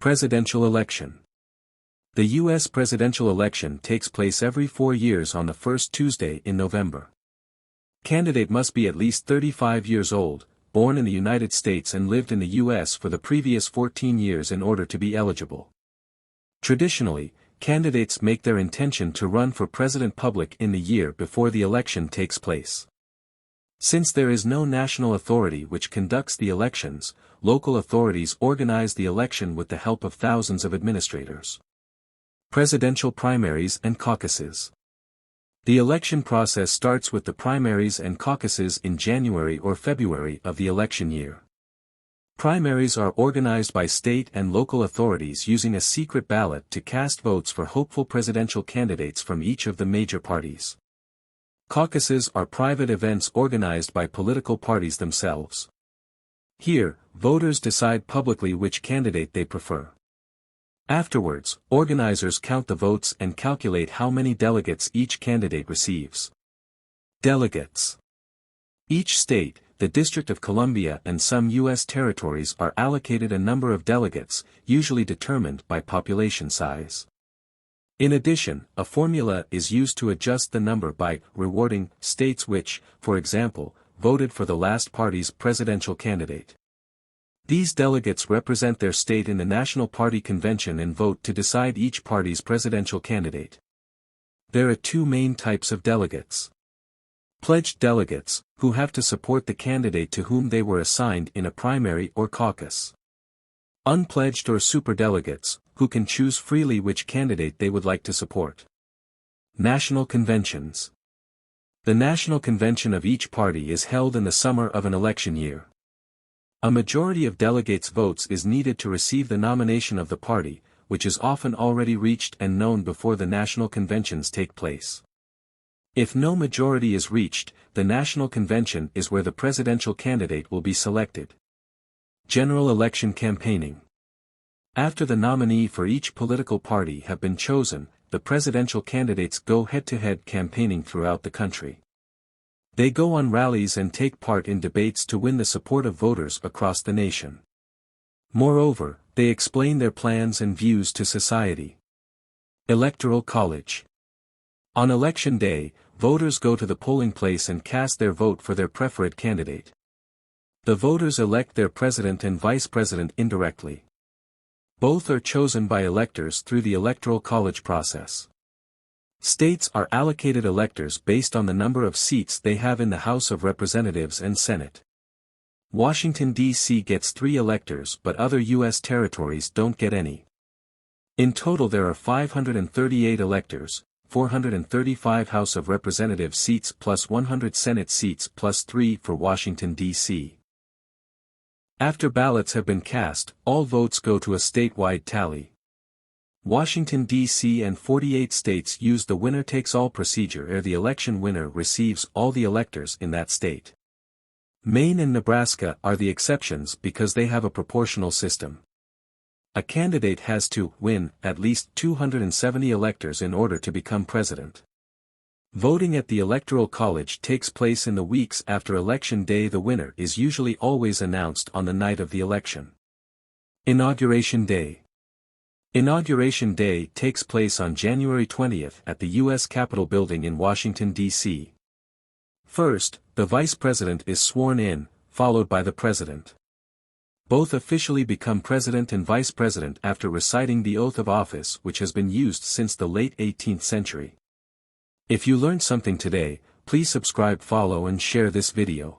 Presidential election. The U.S. presidential election takes place every 4 years on the first Tuesday in November. Candidate must be at least 35 years old, born in the United States and lived in the U.S. for the previous 14 years in order to be eligible. Traditionally, candidates make their intention to run for president public in the year before the election takes place. Since there is no national authority which conducts the elections, local authorities organize the election with the help of thousands of administrators. Presidential primaries and caucuses. The election process starts with the primaries and caucuses in January or February of the election year. Primaries are organized by state and local authorities using a secret ballot to cast votes for hopeful presidential candidates from each of the major parties. Caucuses are private events organized by political parties themselves. Here, voters decide publicly which candidate they prefer. Afterwards, organizers count the votes and calculate how many delegates each candidate receives. Delegates. Each state, the District of Columbia and some U.S. territories are allocated a number of delegates, usually determined by population size. In addition, a formula is used to adjust the number by rewarding states which, for example, voted for the last party's presidential candidate. These delegates represent their state in the National Party Convention and vote to decide each party's presidential candidate. There are two main types of delegates. Pledged delegates, who have to support the candidate to whom they were assigned in a primary or caucus. Unpledged or superdelegates, who can choose freely which candidate they would like to support. National conventions. The national convention of each party is held in the summer of an election year. A majority of delegates' votes is needed to receive the nomination of the party, which is often already reached and known before the national conventions take place. If no majority is reached, the national convention is where the presidential candidate will be selected. General election campaigning. After the nominee for each political party have been chosen, the presidential candidates go head-to-head campaigning throughout the country. They go on rallies and take part in debates to win the support of voters across the nation. Moreover, they explain their plans and views to society. Electoral College. On election day, voters go to the polling place and cast their vote for their preferred candidate. The voters elect their president and vice president indirectly. Both are chosen by electors through the Electoral College process. States are allocated electors based on the number of seats they have in the House of Representatives and Senate. Washington, D.C. gets 3 electors but other U.S. territories don't get any. In total there are 538 electors, 435 House of Representatives seats plus 100 Senate seats plus 3 for Washington, D.C. After ballots have been cast, all votes go to a statewide tally. Washington, D.C. and 48 states use the winner-takes-all procedure where the election winner receives all the electors in that state. Maine and Nebraska are the exceptions because they have a proportional system. A candidate has to win at least 270 electors in order to become president. Voting at the Electoral College takes place in the weeks after Election Day. The winner is usually always announced on the night of the election. Inauguration Day. Inauguration Day takes place on January 20th at the U.S. Capitol Building in Washington, D.C. First, the Vice President is sworn in, followed by the President. Both officially become President and Vice President after reciting the oath of office, which has been used since the late 18th century. If you learned something today, please subscribe, follow and share this video.